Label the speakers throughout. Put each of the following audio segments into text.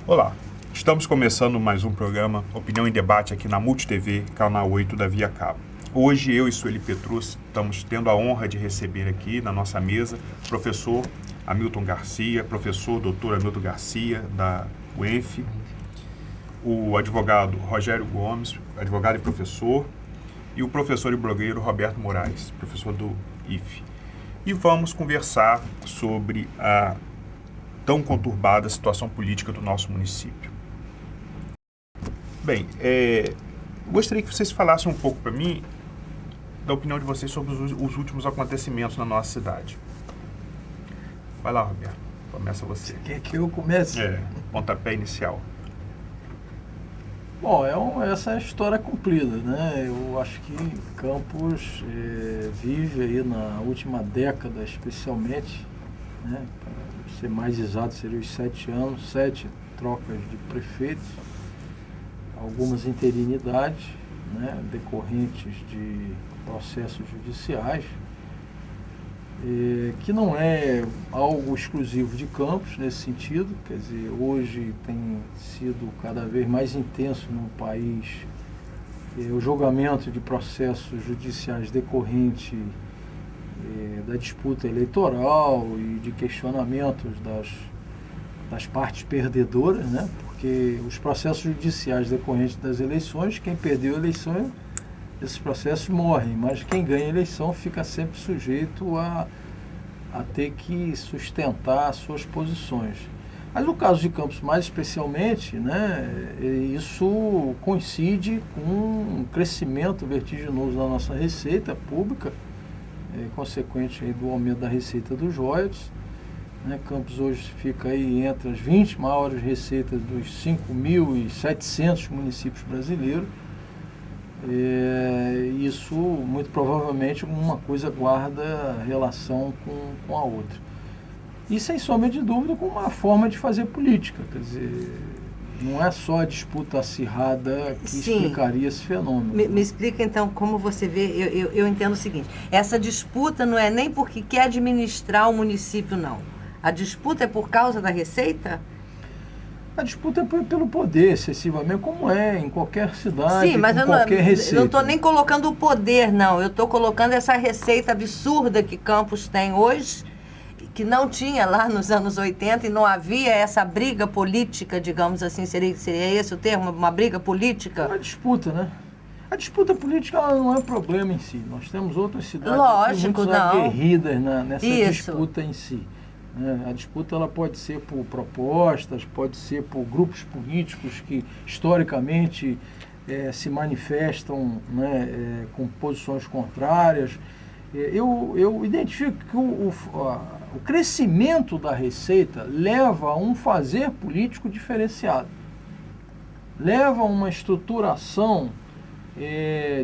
Speaker 1: Olá, estamos começando mais um programa Opinião em Debate aqui na Multi TV, canal 8 da Via Cabo. Hoje eu e Sueli Petrus estamos tendo a honra de receber aqui na nossa mesa o professor Hamilton Garcia, professor Dr. Hamilton Garcia da UENF, o advogado Rogério Gomes, advogado e professor, e o professor e blogueiro Roberto Moraes, professor do IFE. E vamos conversar sobre a tão conturbada situação política do nosso município. Bem, gostaria que vocês falassem um pouco para mim da opinião de vocês sobre os últimos acontecimentos na nossa cidade. Vai lá, Roberto. Começa você.
Speaker 2: Quer que eu comece?
Speaker 1: Pontapé inicial.
Speaker 2: Bom, essa é a história cumprida, né? Eu acho que Campos vive aí na última década, especialmente, né? Para ser mais exato, seriam os 7 anos, 7 trocas de prefeitos, algumas interinidades, né? Decorrentes de processos judiciais, que não é algo exclusivo de Campos nesse sentido. Quer dizer, hoje tem sido cada vez mais intenso no país o julgamento de processos judiciais decorrente da disputa eleitoral e de questionamentos das partes perdedoras, né? Porque os processos judiciais decorrentes das eleições, quem perdeu a eleição, esses processos morrem, mas quem ganha a eleição fica sempre sujeito a ter que sustentar as suas posições. Mas no caso de Campos, mais especialmente, né, isso coincide com um crescimento vertiginoso da nossa receita pública, consequente aí do aumento da receita dos royalties, né? Campos hoje fica aí entre as 20 maiores receitas dos 5.700 municípios brasileiros. Isso, muito provavelmente, uma coisa guarda relação com a outra. E, sem sombra de dúvida, com uma forma de fazer política. Quer dizer, não é só a disputa acirrada que explicaria esse fenômeno.
Speaker 3: Me explica, então, como você vê. Eu entendo o seguinte: essa disputa não é nem porque quer administrar o município, não. A disputa é por causa da receita?
Speaker 2: A disputa é pelo poder, excessivamente, como é em qualquer cidade,
Speaker 3: sim, mas
Speaker 2: com qualquer receita.
Speaker 3: Eu não estou nem colocando o poder, não. Eu estou colocando essa receita absurda que Campos tem hoje, que não tinha lá nos anos 80 e não havia essa briga política, digamos assim, seria esse o termo? Uma briga política?
Speaker 2: É uma disputa, né? A disputa política ela não é problema em si. Nós temos outras cidades muito aguerridas nessa disputa em si. A disputa ela pode ser por propostas, pode ser por grupos políticos que historicamente se manifestam, né, com posições contrárias. Eu identifico que o crescimento da receita leva a um fazer político diferenciado, leva a uma estruturação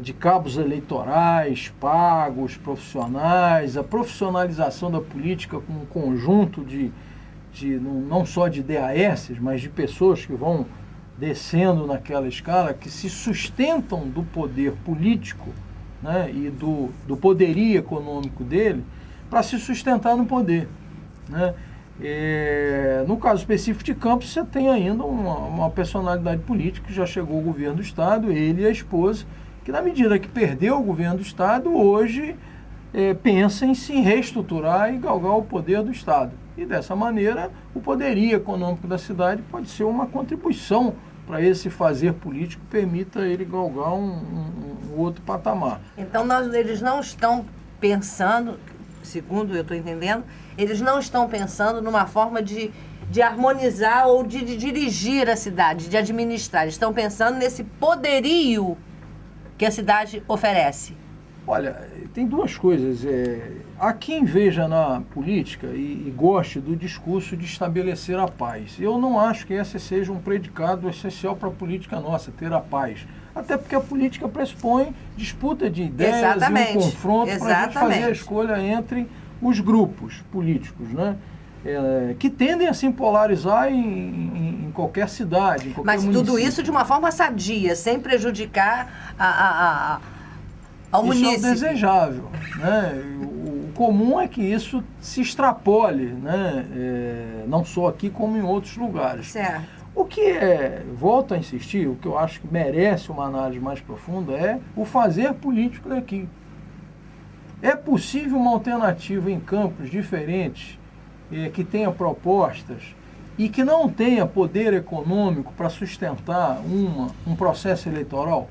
Speaker 2: de cabos eleitorais, pagos, profissionais, a profissionalização da política com um conjunto de não só de DAS, mas de pessoas que vão descendo naquela escala, que se sustentam do poder político, né, e do poderio econômico dele, para se sustentar no poder, né? No caso específico de Campos, você tem ainda uma personalidade política que já chegou ao governo do Estado, ele e a esposa, que na medida que perdeu o governo do Estado, hoje pensa em se reestruturar e galgar o poder do Estado. E dessa maneira, o poderio econômico da cidade pode ser uma contribuição para esse fazer político que permita ele galgar um outro patamar.
Speaker 3: Então, eles não estão pensando, segundo eu estou entendendo, eles não estão pensando numa forma de harmonizar ou de dirigir a cidade, de administrar. Eles estão pensando nesse poderio que a cidade oferece.
Speaker 2: Olha, tem duas coisas. Há quem veja na política e goste do discurso de estabelecer a paz. Eu não acho que esse seja um predicado essencial para a política nossa, ter a paz. Até porque a política pressupõe disputa de ideias e um confronto para a gente fazer a escolha entre os grupos políticos, né? Que tendem a se polarizar em qualquer cidade, em qualquer município.
Speaker 3: Mas tudo isso de uma forma sadia, sem prejudicar ao município.
Speaker 2: Isso é o desejável, né? O comum é que isso se extrapole, né? Não só aqui como em outros lugares.
Speaker 3: Certo.
Speaker 2: O que volto a insistir, o que eu acho que merece uma análise mais profunda é o fazer político daqui. É possível uma alternativa em campos diferentes, que tenha propostas e que não tenha poder econômico para sustentar um processo eleitoral?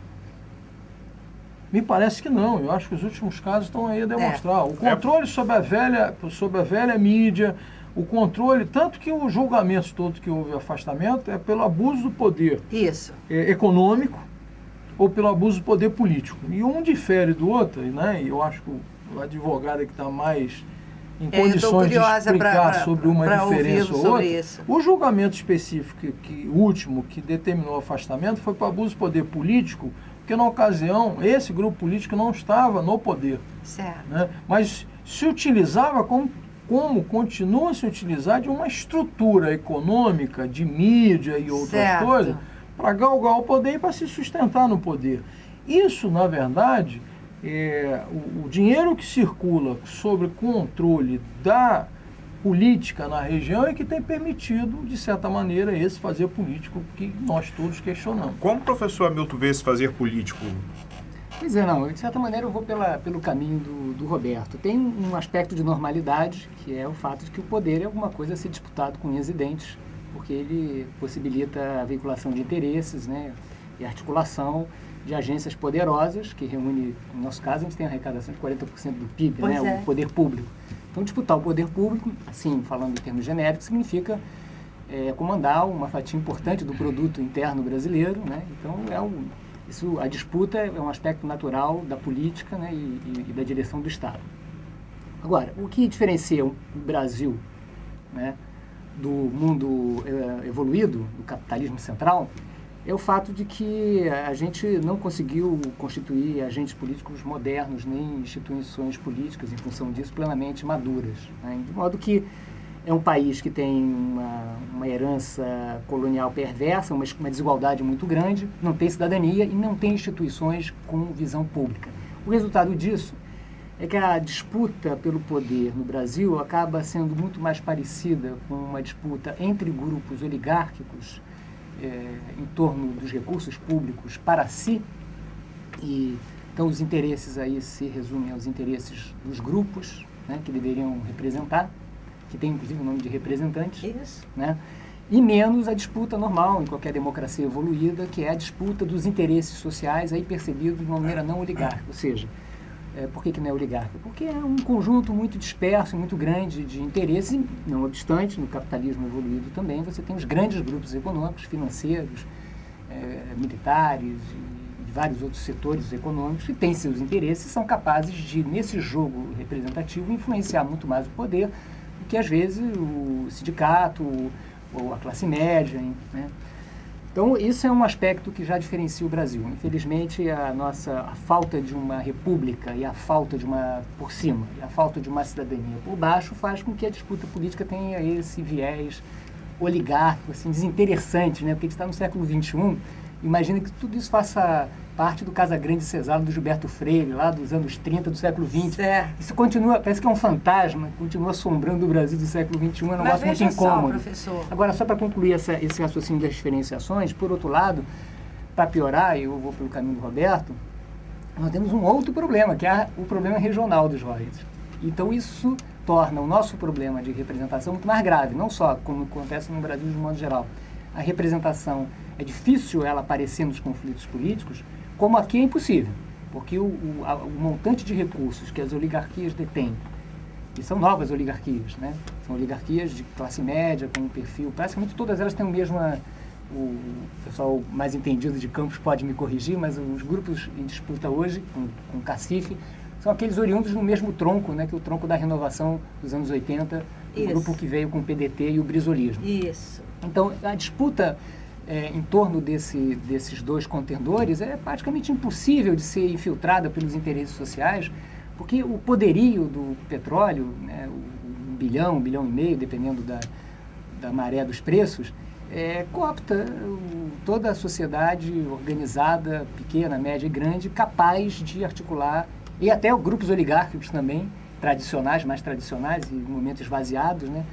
Speaker 2: Me parece que não. Eu acho que os últimos casos estão aí a demonstrar. O controle sobre a velha mídia, o controle, tanto que os julgamentos todos que houve afastamento é pelo abuso do poder econômico ou pelo abuso do poder político. E um difere do outro, né? E eu acho que o advogado que está mais em condições de explicar sobre uma diferença ou outra. O julgamento específico, o último, que determinou o afastamento, foi para abuso do poder político, porque na ocasião esse grupo político não estava no poder.
Speaker 3: Certo.
Speaker 2: Né? Mas se utilizava como continua a se utilizar de uma estrutura econômica, de mídia e outras coisas, para galgar o poder e para se sustentar no poder. Isso, na verdade, o dinheiro que circula sobre controle da política na região é que tem permitido, de certa maneira, esse fazer político que nós todos questionamos.
Speaker 1: Como o professor Hamilton vê esse fazer político?
Speaker 4: Pois é, não. De certa maneira, eu vou pelo caminho do Roberto. Tem um aspecto de normalidade, que é o fato de que o poder é alguma coisa a ser disputado com unhas e dentes, porque ele possibilita a veiculação de interesses, né, e articulação de agências poderosas, que reúne, no nosso caso, a gente tem a arrecadação de 40% do PIB, né, o poder público. Então, disputar o poder público, assim, falando em termos genéricos, significa comandar uma fatia importante do produto interno brasileiro, né? Então, a disputa é um aspecto natural da política, né, e da direção do Estado. Agora, o que diferencia o Brasil, né, do mundo evoluído, do capitalismo central, é o fato de que a gente não conseguiu constituir agentes políticos modernos, nem instituições políticas, em função disso, plenamente maduras. Né? De modo que é um país que tem uma herança colonial perversa, uma desigualdade muito grande, não tem cidadania e não tem instituições com visão pública. O resultado disso é que a disputa pelo poder no Brasil acaba sendo muito mais parecida com uma disputa entre grupos oligárquicos em torno dos recursos públicos para si. E, então, os interesses aí se resumem aos interesses dos grupos, né, que deveriam representar, que tem inclusive o nome de representantes, né? E menos a disputa normal em qualquer democracia evoluída, que é a disputa dos interesses sociais, aí percebidos de uma maneira não oligárquica. Ou seja, por que não é oligárquica? Porque é um conjunto muito disperso, muito grande de interesses, não obstante, no capitalismo evoluído também, você tem os grandes grupos econômicos, financeiros, militares e vários outros setores econômicos que têm seus interesses e são capazes de, nesse jogo representativo, influenciar muito mais o poder do que, às vezes, o sindicato ou a classe média, né? Então, isso é um aspecto que já diferencia o Brasil. Infelizmente, a falta de uma república e a falta de por cima, e a falta de uma cidadania por baixo faz com que a disputa política tenha esse viés oligárquico, assim, desinteressante, né? Porque a gente está no século XXI, imagina que tudo isso faça parte do Casagrande Cesaro do Gilberto Freire, lá dos anos 30 do século XX. Isso continua, parece que é um fantasma, continua assombrando o Brasil do século XXI, é um negócio muito incômodo. Agora, só para concluir esse raciocínio das diferenciações, por outro lado, para piorar, e eu vou pelo caminho do Roberto, nós temos um outro problema, que é o problema regional dos royalties. Então, isso torna o nosso problema de representação muito mais grave, não só como acontece no Brasil de modo geral. A representação, é difícil ela aparecer nos conflitos políticos, como aqui é impossível, porque o montante de recursos que as oligarquias detêm, e são novas oligarquias, né? São oligarquias de classe média, com um perfil, praticamente todas elas têm o mesmo, o pessoal mais entendido de campos pode me corrigir, mas os grupos em disputa hoje, com cacife, são aqueles oriundos do mesmo tronco, né? Que é o tronco da renovação dos anos 80, o grupo que veio com o PDT e o brisolismo.
Speaker 3: Isso.
Speaker 4: Então, a disputa em torno desses dois contendores é praticamente impossível de ser infiltrada pelos interesses sociais, porque o poderio do petróleo, né, 1 bilhão, 1,5 bilhão, dependendo da maré dos preços, coopta toda a sociedade organizada, pequena, média e grande, capaz de articular, e até grupos oligárquicos também, mais tradicionais, e em momentos esvaziados, né,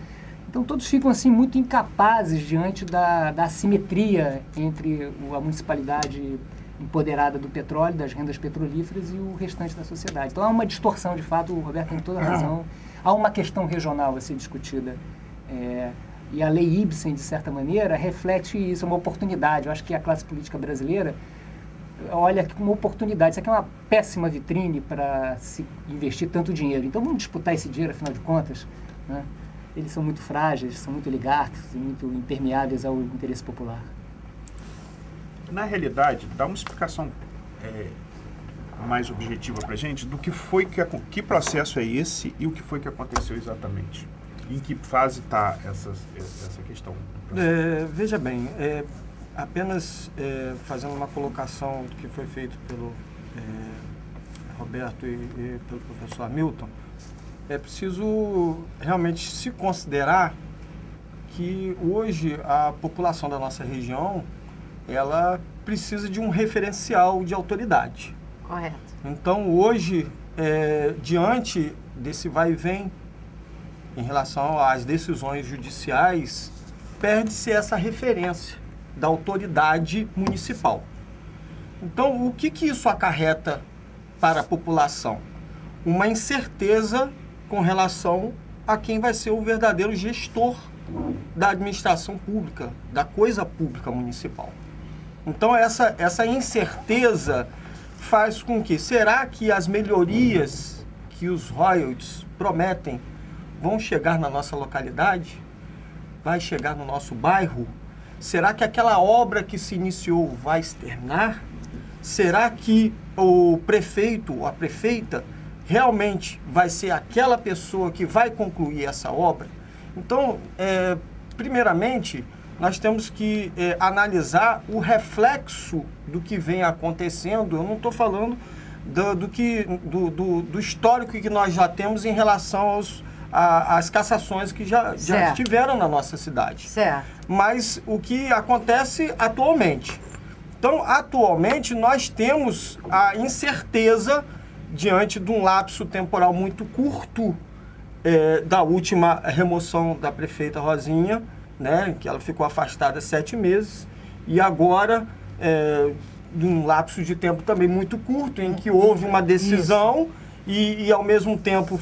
Speaker 4: Então todos ficam assim muito incapazes diante da assimetria entre a municipalidade empoderada do petróleo, das rendas petrolíferas e o restante da sociedade. Então há uma distorção, de fato, o Roberto tem toda a razão. Há uma questão regional a ser discutida. E a lei Ibsen, de certa maneira, reflete isso, é uma oportunidade. Eu acho que a classe política brasileira olha como uma oportunidade. Isso aqui é uma péssima vitrine para se investir tanto dinheiro. Então vamos disputar esse dinheiro, afinal de contas, né? Eles são muito frágeis, são muito oligarcas e muito impermeáveis ao interesse popular.
Speaker 1: Na realidade, dá uma explicação mais objetiva para a gente do que foi que processo é esse e o que foi que aconteceu exatamente. Em que fase está essa questão?
Speaker 5: Veja bem, apenas fazendo uma colocação do que foi feito pelo Roberto e pelo professor Hamilton, é preciso realmente se considerar que hoje a população da nossa região, ela precisa de um referencial de autoridade.
Speaker 3: Correto.
Speaker 5: Então, hoje, diante desse vai e vem em relação às decisões judiciais, perde-se essa referência da autoridade municipal. Então, o que isso acarreta para a população? Uma incerteza com relação a quem vai ser o verdadeiro gestor da administração pública, da coisa pública municipal. Então, essa incerteza faz com que, será que as melhorias que os royalties prometem vão chegar na nossa localidade? Vai chegar no nosso bairro? Será que aquela obra que se iniciou vai se terminar? Será que o prefeito ou a prefeita realmente vai ser aquela pessoa que vai concluir essa obra? Então, primeiramente, nós temos que analisar o reflexo do que vem acontecendo. Eu não estou falando do histórico que nós já temos em relação às cassações que já estiveram na nossa cidade.
Speaker 3: Certo.
Speaker 5: Mas o que acontece atualmente. Então, atualmente, nós temos a incerteza diante de um lapso temporal muito curto da última remoção da prefeita Rosinha, né, que ela ficou afastada 7 meses, e agora, de um lapso de tempo também muito curto, em que houve uma decisão e ao mesmo tempo,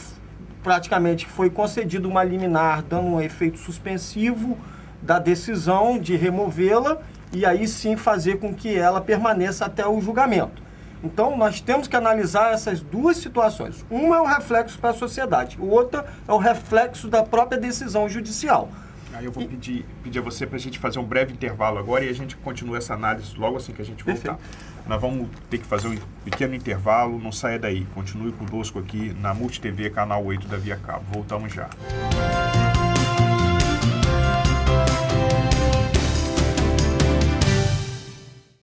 Speaker 5: praticamente, foi concedida uma liminar, dando um efeito suspensivo da decisão de removê-la, e aí sim fazer com que ela permaneça até o julgamento. Então, nós temos que analisar essas duas situações. Uma é o reflexo para a sociedade, o outro é o reflexo da própria decisão judicial.
Speaker 1: Aí eu vou pedir a você para a gente fazer um breve intervalo agora e a gente continua essa análise logo assim que a gente voltar.
Speaker 5: Perfeito.
Speaker 1: Nós vamos ter que fazer um pequeno intervalo, não saia daí. Continue conosco aqui na Multi TV, canal 8 da Via Cabo. Voltamos já.